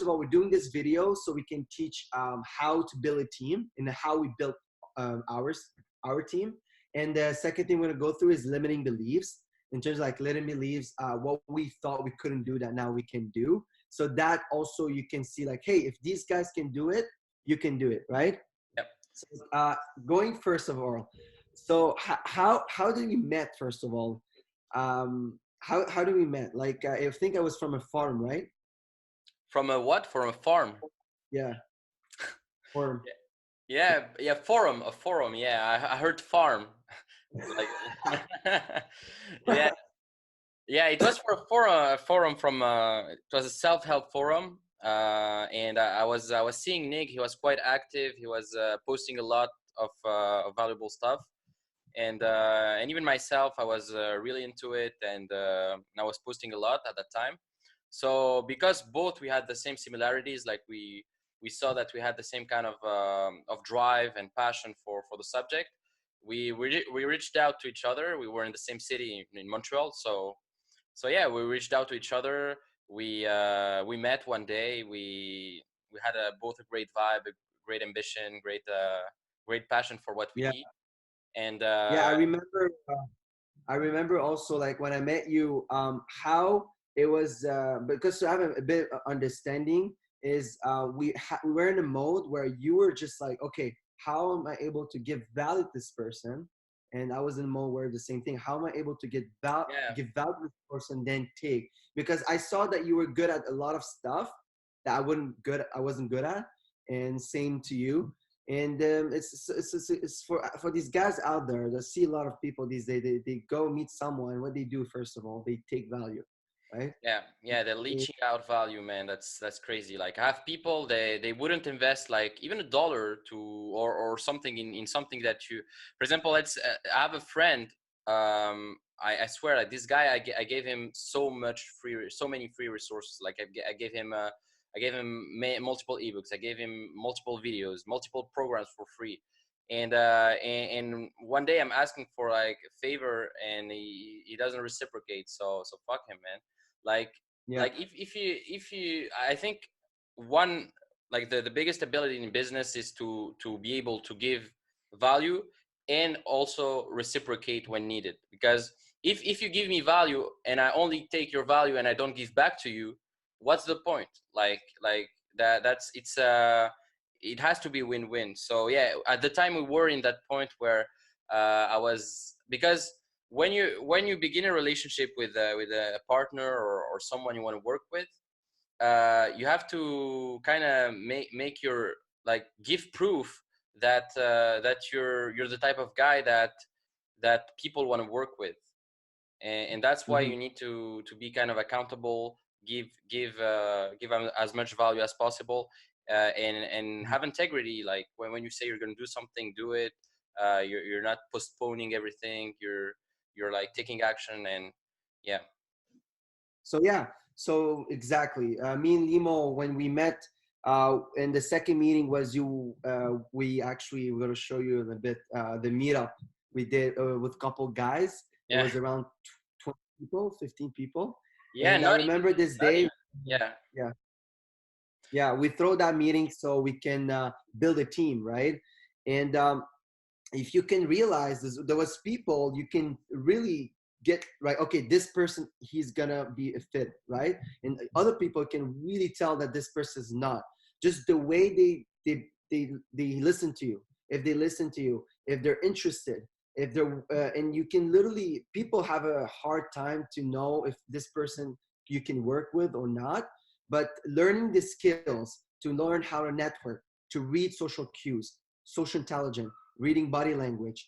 of all, we're doing this video so we can teach how to build a team and how we built our team. And the second thing we're going to go through is limiting beliefs, in terms of like limiting beliefs, what we thought we couldn't do that now we can do. So that also you can see like, hey, if these guys can do it, you can do it, right? Yep. So going first of all, so how did we met first of all? How do we met? Like I think I was from a farm, right? From a what? From a farm? Yeah, farm. Yeah, forum, a forum. Yeah, I heard farm. Like, yeah, yeah. It was for a forum from. It was a self-help forum, and I was seeing Nick. He was quite active. He was posting a lot of valuable stuff, and even myself, I was really into it, and I was posting a lot at that time. So because both we had the same similarities, like we saw that we had the same kind of drive and passion for the subject. We reached out to each other. We were in the same city in Montreal, so yeah, we reached out to each other. We met one day. We had both a great vibe, a great ambition, great passion for what we Yeah, need. And yeah. I remember. I remember also like when I met you, how it was because to have a bit of understanding is we were in a mode where you were just like, okay, how am I able to give value to this person? And I was in a mode where the same thing. How am I able to yeah, give value to this person, then take? Because I saw that you were good at a lot of stuff that I wasn't good at, and same to you. And it's for these guys out there that see a lot of people these days. They go meet someone. What they do first of all, they take value, right? yeah. They're leeching out value, man. That's crazy. Like I have people, they wouldn't invest like even a dollar to or something in something that you, for example, I have a friend. I swear, like this guy, I gave him so many free resources. Like I gave him multiple ebooks. I gave him multiple videos, multiple programs for free. And one day I'm asking for like a favor, and he doesn't reciprocate. So fuck him, man. Like Yeah. like if you I think one, like the biggest ability in business is to be able to give value and also reciprocate when needed. Because if you give me value and I only take your value and I don't give back to you, what's the point? Like that's it has to be win-win. So yeah, at the time we were in that point where I was, because when you begin a relationship with a partner or someone you want to work with, you have to kind of make your, like, give proof that that you're the type of guy that people want to work with, and that's why Mm-hmm. you need to be kind of accountable, give as much value as possible, and have integrity. Like when you say you're going to do something, do it. You're not postponing everything. You're like taking action. And yeah. So yeah, so exactly. Me and Limo, when we met, and the second meeting was you. We're going to show you in a bit the meetup we did with a couple guys. It Yeah. was around 20 people, 15 people, Yeah, and I not remember this not day. even yeah. Yeah, yeah, we throw that meeting so we can build a team, right? And if you can realize this, there was people you can really get right. Okay, this person, he's gonna be a fit, right? And other people can really tell that this person is not. Just the way they listen to you. If they listen to you, if they're interested, if they're and you can literally, people have a hard time to know if this person you can work with or not. But learning the skills to learn how to network, to read social cues, social intelligence, reading body language.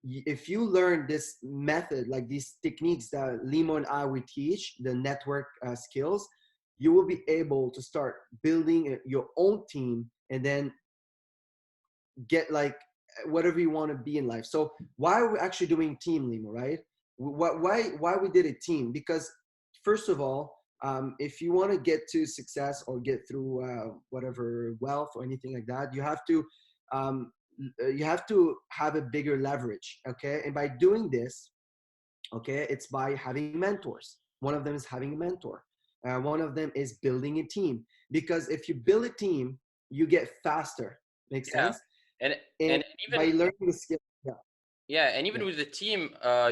If you learn this method, like these techniques that Limo and I we teach, the network skills, you will be able to start building your own team and then get like whatever you want to be in life. So why are we actually doing team, Limo, right? Why we did a team? Because first of all, if you want to get to success or get through whatever wealth or anything like that, um, you have to have a bigger leverage, okay? And by doing this, okay, it's by having mentors. One of them is having a mentor. One of them is building a team, because if you build a team, you get faster. Makes Yeah, sense. and And and by even learning the skill, yeah, yeah, and yeah. even with the team,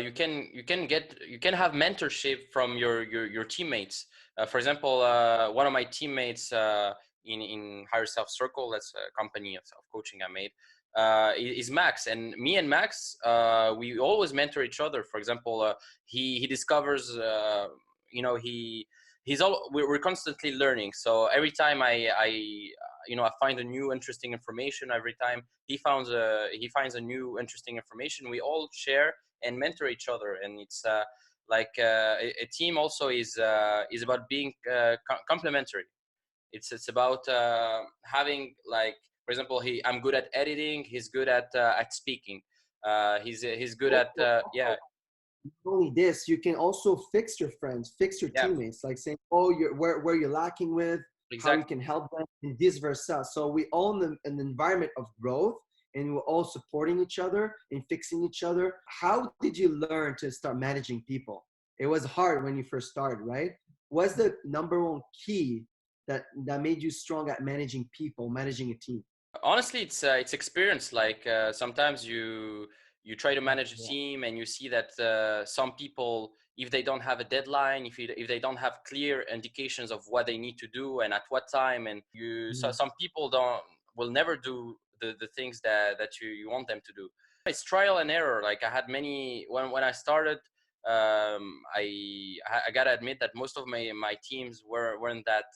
you can have mentorship from your teammates. For example, one of my teammates in Higher Self Circle, that's a company of self coaching I made, is Max, and me and Max, we always mentor each other. For example, he discovers, he's all we're constantly learning. So every time I find a new interesting information. Every time he finds a new interesting information, we all share and mentor each other, and it's a team also is about being complementary. It's about having, like, for example, I'm good at editing, he's good at speaking, he's good at yeah. Not only this, you can also fix your friends, fix your Yeah, teammates, like saying, oh, you're where you're lacking with, how you exactly. can help them, and vice versa. So we all in an environment of growth, and we're all supporting each other and fixing each other. How did you learn to start managing people? It was hard when you first started, right? What's the number one key that made you strong at managing people, managing a team? Honestly, it's experience. Like sometimes you try to manage a Yeah. team and you see that some people, if they don't have a deadline, if they don't have clear indications of what they need to do and at what time, and Mhm. some people don't will never do the things that you want them to do. It's trial and error. Like I had many when I started. I gotta admit that most of my teams weren't that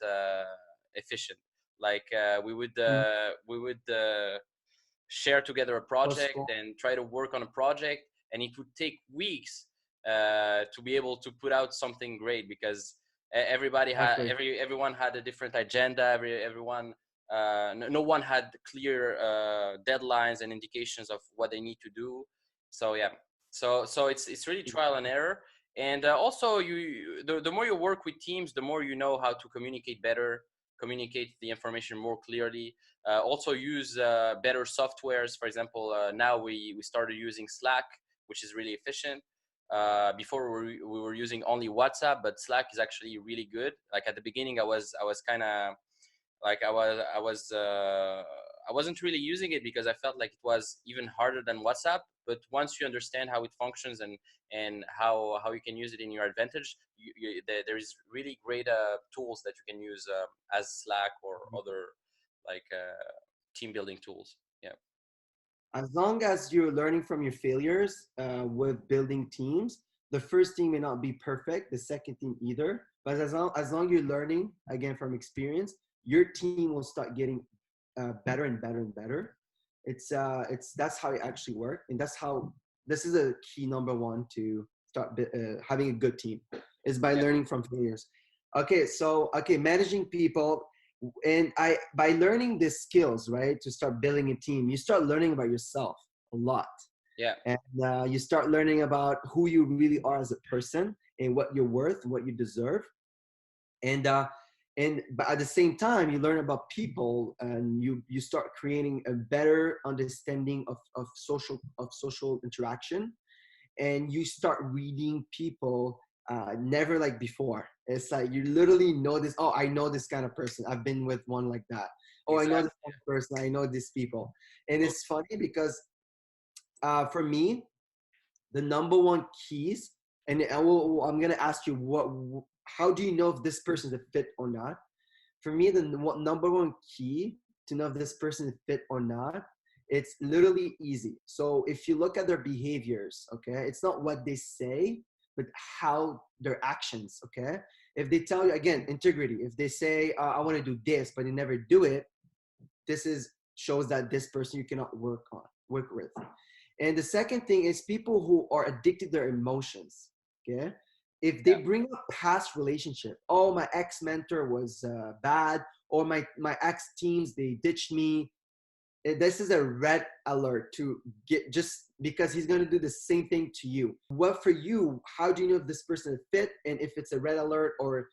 efficient. Like Mhm. we would share together a Was project small. and try to work on a project, and it would take weeks to be able to put out something great, because Exactly. everyone had a different agenda. Everyone no one had clear deadlines and indications of what they need to do. So yeah, so it's really trial and error. And also the more you work with teams, the more you know how to communicate better, communicate the information more clearly. Also use better softwares. For example, now we started using Slack, which is really efficient. Before we were using only WhatsApp, but Slack is actually really good. Like at the beginning, I was kind of like I wasn't really using it because I felt like it was even harder than WhatsApp. But once you understand how it functions and how you can use it in your advantage, there is really great tools that you can use as Slack or other like team building tools. Yeah, As long as you're learning from your failures with building teams, the first team may not be perfect, the second team either. But as long you're learning again from experience, your team will start getting better and better and better. It's that's how it actually works, and that's how this is a key number one to start having a good team is by yeah, learning from failures. Okay, so okay, managing people, and I by learning these skills, right, to start building a team, you start learning about yourself a lot, yeah, and you start learning about who you really are as a person and what you're worth, what you deserve, and but at the same time you learn about people, and you start creating a better understanding of social interaction, and you start reading people never like before. It's like you literally know this. Oh, I know this kind of person. I've been with one like that. Oh, I know this exactly. kind of person. I know these people. And Yeah. it's funny because for me, the number one keys, and I'm gonna ask you how do you know if this person is a fit or not? For me, the number one key to know if this person is fit or not, it's literally easy. So if you look at their behaviors, okay, it's not what they say, but how their actions, okay? If they tell you, again, integrity, if they say, I want to do this, but they never do it, this is shows that this person you cannot work with. And the second thing is people who are addicted to their emotions, okay? If they Yeah. bring up past relationship, oh, my ex mentor was bad, or my ex teams, they ditched me. This is a red alert to get, just because he's going to do the same thing to you. What for you, how do you know if this person is fit, and if it's a red alert, or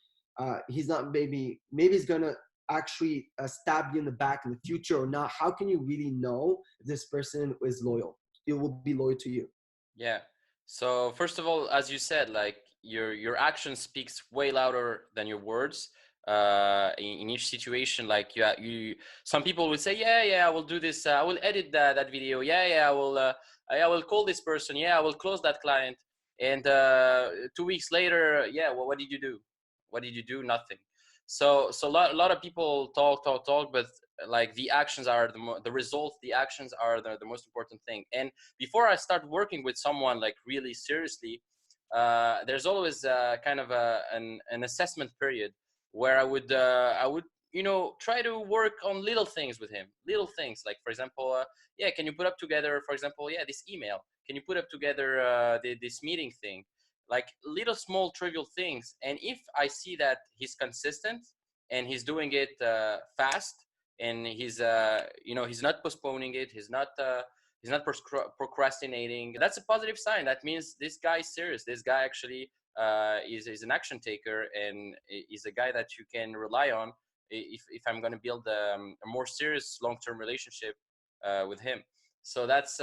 he's not, maybe he's going to actually stab you in the back in the future or not? How can you really know if this person is loyal? It will be loyal to you. Yeah. So first of all, as you said, like your action speaks way louder than your words. In each situation, like you some people will say, yeah, I will do this, I will edit that video, yeah, I will call this person, yeah, I will close that client. And 2 weeks later, yeah, well, what did you do? Nothing. So a lot of people talk, but like the actions are the results, the actions are the most important thing. And before I start working with someone like really seriously, there's always kind of an assessment period where I would try to work on little things with him, little things like, for example, yeah, can you put up together, for example, yeah, this email, can you put up together this meeting thing, like little small trivial things. And if I see that he's consistent and he's doing it fast, and he's not postponing it, he's not procrastinating, that's a positive sign. That means this guy is serious, this guy actually is an action taker, and is a guy that you can rely on if I'm going to build a more serious long-term relationship with him. So that's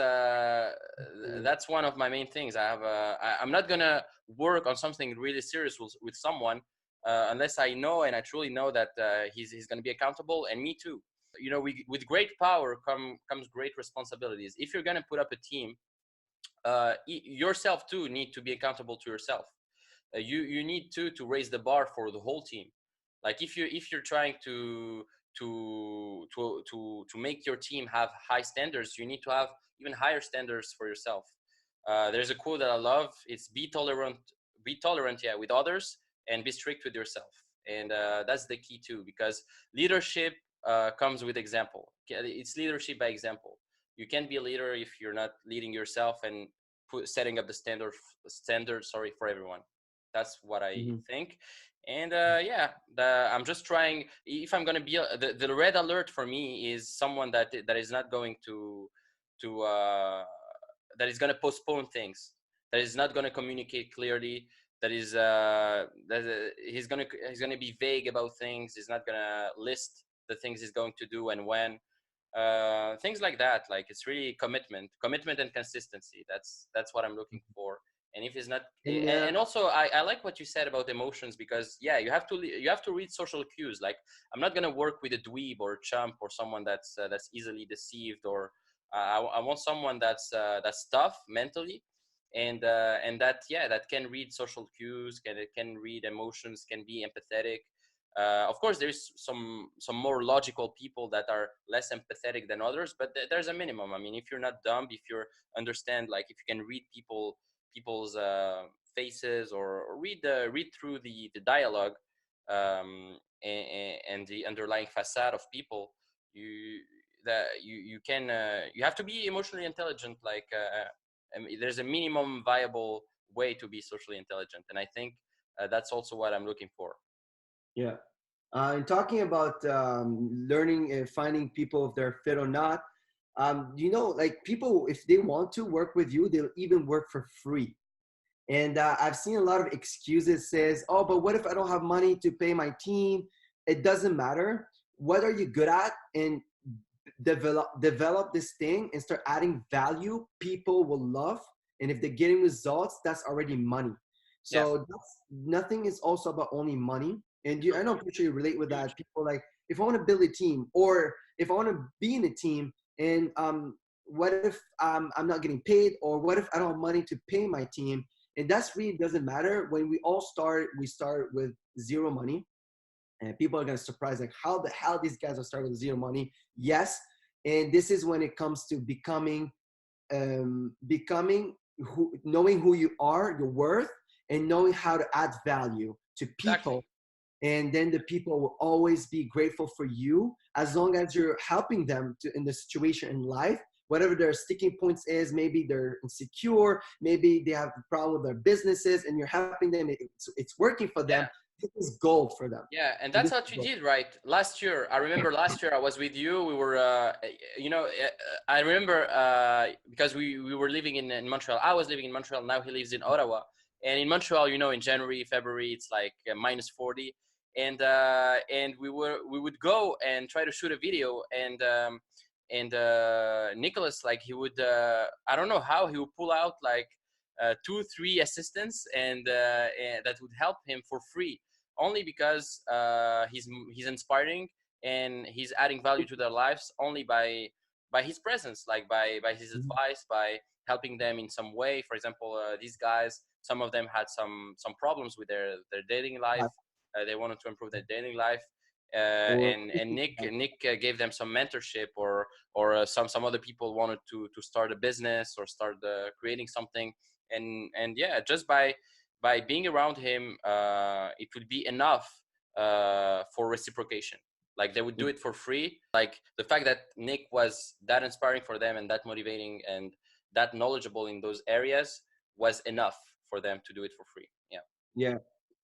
one of my main things. I'm not going to work on something really serious with someone unless I know, and I truly know that he's going to be accountable, and me too. With great power comes great responsibilities. If you're going to put up a team, yourself too need to be accountable to yourself. You need to raise the bar for the whole team. Like if you're trying to make your team have high standards, you need to have even higher standards for yourself. There's a quote that I love. It's be tolerant, yeah, with others, and be strict with yourself. And that's the key too, because leadership comes with example. It's leadership by example. You can't be a leader if you're not leading yourself and setting up the standard, sorry, for everyone. That's what I think. And I'm just trying. If I'm going to be the red alert for me is someone that is not going to that is going to postpone things, that is not going to communicate clearly, that is he's going to be vague about things. He's not going to list the things he's going to do and when. Things like that. Like, it's really commitment and consistency. That's what I'm looking for. And if it's not, and also I like what you said about emotions, because yeah, you have to read social cues. Like, I'm not gonna work with a dweeb or a chump or someone that's easily deceived, or I want someone that's tough mentally, and that can read social cues, can read emotions, can be empathetic. Of course, there's some more logical people that are less empathetic than others, but there's a minimum. I mean, if you're not dumb, if you understand, like, if you can read people's faces, or read through the dialogue, and the underlying facade of people, you have to be emotionally intelligent. Like, I mean, there's a minimum viable way to be socially intelligent, and I think that's also what I'm looking for. Yeah. And talking about learning and finding people if they're fit or not, like, people, if they want to work with you, they'll even work for free. And I've seen a lot of excuses says, oh, but what if I don't have money to pay my team? It doesn't matter. What are you good at? And develop this thing and start adding value people will love. And if they're getting results, that's already money. So nothing is also about only money. And I know, I'm pretty sure you relate with that. People like, if I want to build a team, or if I want to be in a team, and what if I'm not getting paid, or what if I don't have money to pay my team? And that's really doesn't matter. When we all start, we start with zero money. And people are going to surprise, like, how the hell these guys are starting with zero money? Yes. And this is when it comes to becoming knowing who you are, your worth, and knowing how to add value to people. Exactly. And then the people will always be grateful for you, as long as you're helping them in the situation in life, whatever their sticking points is. Maybe they're insecure, maybe they have a problem with their businesses, and you're helping them. It's working for them. This is gold for them. Yeah, and that's what you did, right? Last year, I remember last year I was with you. We were, I remember because we were living in Montreal. I was living in Montreal. Now he lives in Ottawa. And in Montreal, in January, February, it's like minus 40. And we would go and try to shoot a video. And Nicholas, like, he would, I don't know how he would pull out like two, three assistants, and that would help him for free, only because he's inspiring and he's adding value to their lives only by his presence, like by his Mhm. advice, by helping them in some way. For example, these guys, some of them had some problems with their dating life. They wanted to improve their dating life, Or and Nick gave them some mentorship, or some other people wanted to start a business or start creating something, and yeah, just by being around him, it would be enough for reciprocation. Like they would do it for free. Like the fact that Nick was that inspiring for them and that motivating and that knowledgeable in those areas was enough for them to do it for free. Yeah. yeah.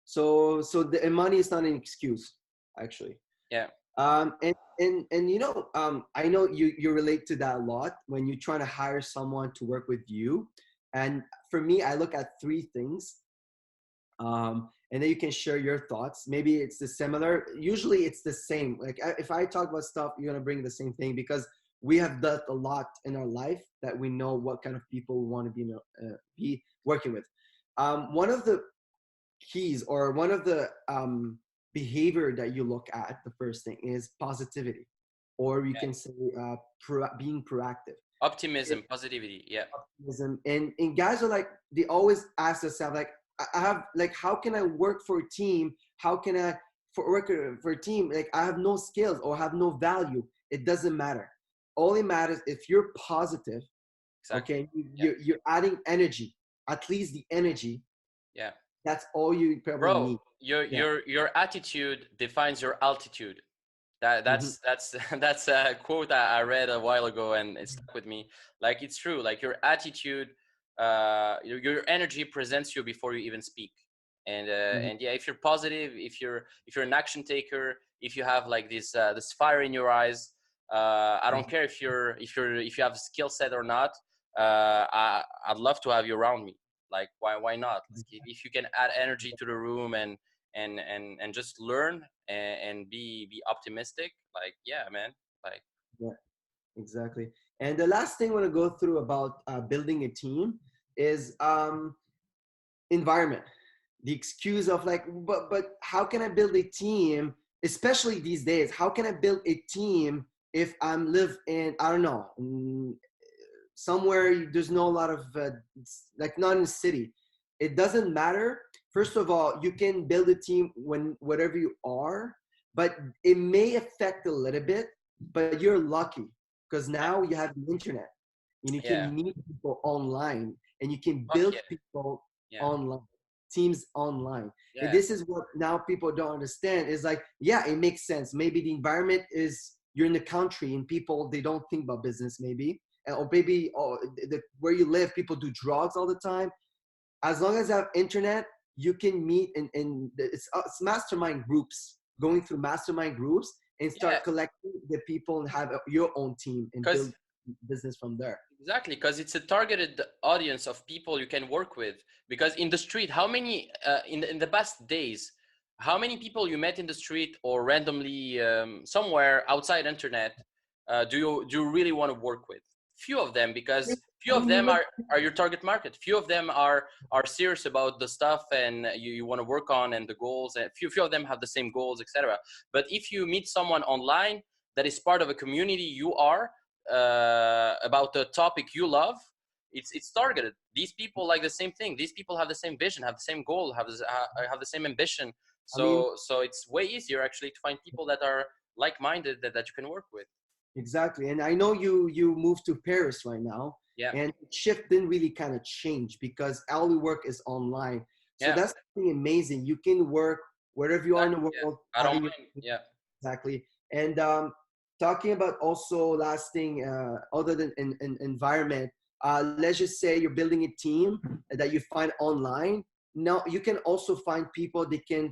So the money is not an excuse, actually. Yeah. And I know you relate to that a lot when you're trying to hire someone to work with you. And for me, I look at three things. And then you can share your thoughts. Maybe it's the similar. Usually it's the same. Like if I talk about stuff, you're gonna bring the same thing because we have done a lot in our life that we know what kind of people we want to be working with. One of the keys or one of the behavior that you look at, the first thing is positivity, or you Yeah. can say being proactive. Optimism, positivity. Yeah. Optimism. And guys are like, they always ask themselves like, I have like, how can I work for a team? How can I work for a team? Like I have no skills or have no value. It doesn't matter. All it matters if you're positive. Exactly. Okay, Yeah. you're adding energy, at least the energy. Yeah. That's all you probably Bro, need. your Yeah. your attitude defines your altitude. That Mm-hmm. that's that's a quote I read a while ago and it stuck with me. Like it's true. Like your attitude, your energy presents you before you even speak. Mm-hmm. And yeah, if you're positive, if you're an action taker, if you have like this fire in your eyes, I don't care if you have a skill set or not. I'd love to have you around me. Like why not? Like, if you can add energy to the room and just learn and be optimistic, like yeah, man, like Yeah, exactly. And the last thing I want to go through about building a team is environment. The excuse of like, but how can I build a team, especially these days? How can I build a team if I'm live in, I don't know, somewhere there's no lot of like not in the city? It doesn't matter. First of all, you can build a team when whatever you are, but it may affect a little bit. But you're lucky because now you have the internet and you yeah. can meet people online and you can Fuck build yeah. people Yeah. online, teams online. And Yeah. this is what now people don't understand is like, yeah, it makes sense. Maybe the environment is you're in the country and people, they don't think about business maybe. Or maybe where you live, people do drugs all the time. As long as you have internet, you can meet and it's mastermind groups, going through mastermind groups and Yeah. start collecting the people and have your own team and Because build business from there. exactly, because it's a targeted audience of people you can work with. Because in the street, how many in the past days, how many people you met in the street or randomly somewhere outside internet do you really want to work with? Few of them, because few I of mean, you them look. are your target market. Few of them are serious about the stuff and you want to work on and the goals. And few of them have the same goals, etc. But if you meet someone online that is part of a community you are about the topic you love, it's targeted. These people like the same thing. These people have the same vision, have the same goal, have the same ambition. I mean, So it's way easier actually to find people that are like-minded that you can work with. exactly. And I know you moved to Paris right now, Yeah. and shift didn't really kind of change because all the work is online. So Yeah. that's something amazing. You can work wherever you are in the Exactly. Yeah. world, I don't having your. mind. Yeah. Exactly. And talking about also last thing, other than in environment, let's just say you're building a team that you find online. Now you can also find people that can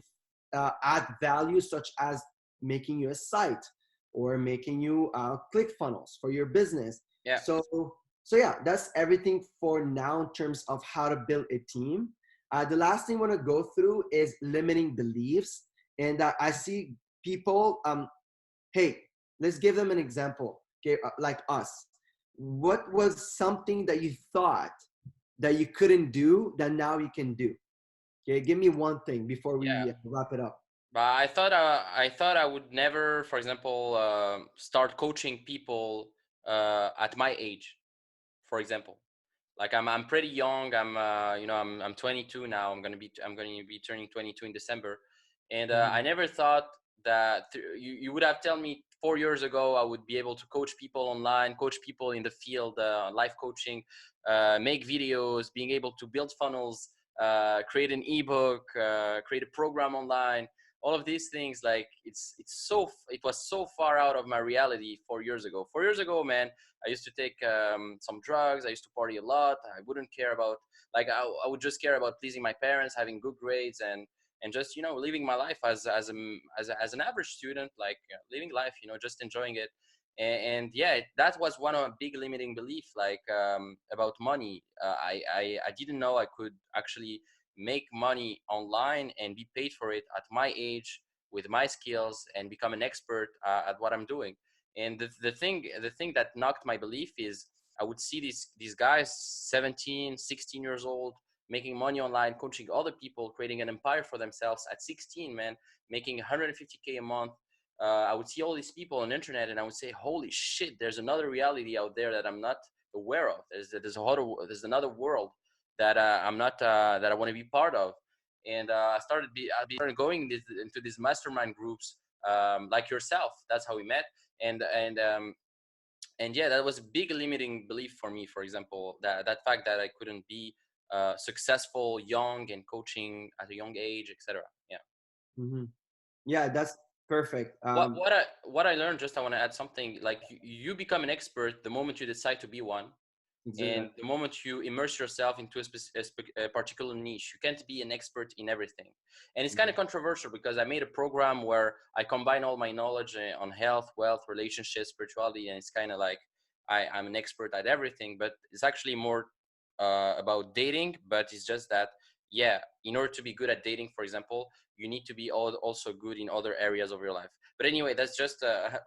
add value, such as making you a site or making you click funnels for your business. Yeah. So so yeah, that's everything for now in terms of how to build a team. The last thing I want to go through is limiting beliefs. And I see people hey, let's give them an example. Okay, like us, what was something that you thought that you couldn't do that now you can do? Okay, give me one thing before Yeah. we wrap it up. But I thought I would never, for example, start coaching people at my age, for example. Like I'm pretty young. I'm 22 now. I'm going to be turning 22 in December, and Mhm. I never thought that you would have told me 4 years ago I would be able to coach people online, coach people in the field, life coaching, make videos, being able to build funnels, create an ebook, create a program online. All of these things, like it was so far out of my reality 4 years ago. 4 years ago, man, I used to take some drugs. I used to party a lot. I wouldn't care about, like, I would just care about pleasing my parents, having good grades, and just living my life as an average student, like living life, just enjoying it. And yeah, that was one of a big limiting belief, like about money. I didn't know I could actually make money online and be paid for it at my age with my skills and become an expert at what I'm doing. And the thing that knocked my belief is I would see these guys 17, 16 years old making money online, coaching other people, creating an empire for themselves at 16, man, making 150K a month. I would see all these people on the internet and I would say, holy shit, there's another reality out there that I'm not aware of. There's another world that I'm not that I want to be part of. And I started going into these mastermind groups, like yourself. That's how we met. And yeah, that was a big limiting belief for me. For example, that fact that I couldn't be successful young and coaching at a young age, etc. Yeah. Mhm. Yeah, that's perfect. What I learned, just I want to add something, like you become an expert the moment you decide to be one, and Exactly. the moment you immerse yourself into a particular niche. You can't be an expert in everything. And it's kind of controversial because I made a program where I combine all my knowledge on health, wealth, relationships, spirituality, and it's kind of like I'm an expert at everything, but it's actually more about dating. But it's just that, yeah, in order to be good at dating, for example, you need to be also good in other areas of your life. But anyway, that's just a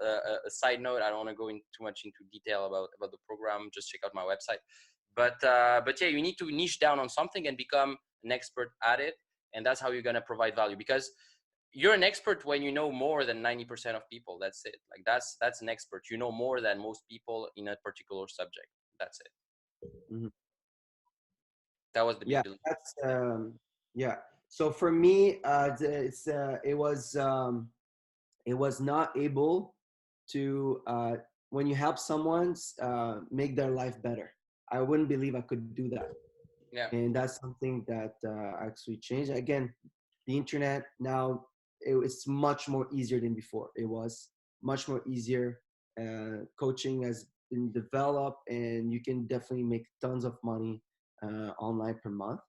side note. I don't want to go in too much into detail about the program. Just check out my website. But yeah, you need to niche down on something and become an expert at it, and that's how you're gonna provide value. Because you're an expert when you know more than 90% of people. That's it. Like that's an expert. You know more than most people in a particular subject. That's it. Mhm. That was the Yeah, big belief. that's Yeah. yeah. So for me, it was not able to when you help someone make their life better. I wouldn't believe I could do that, Yeah. and that's something that actually changed. Again, the internet now, it's much more easier than before. It was much more easier. Coaching has been developed, and you can definitely make tons of money online per month.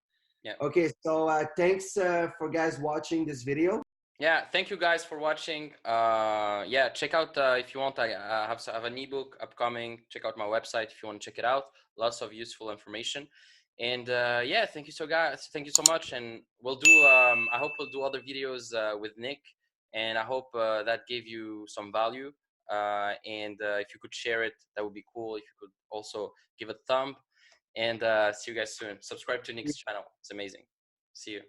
Yeah. Okay, so thanks for guys watching this video. Yeah, thank you guys for watching. Yeah, check out if you want. I have an ebook upcoming. Check out my website if you want to check it out. Lots of useful information. And yeah, thank you so guys. Thank you so much. And we'll do. I hope we'll do other videos with Nick. And I hope that gave you some value. And if you could share it, that would be cool. If you could also give a thumb. And see you guys soon. Subscribe to Nick's channel. It's amazing. See you.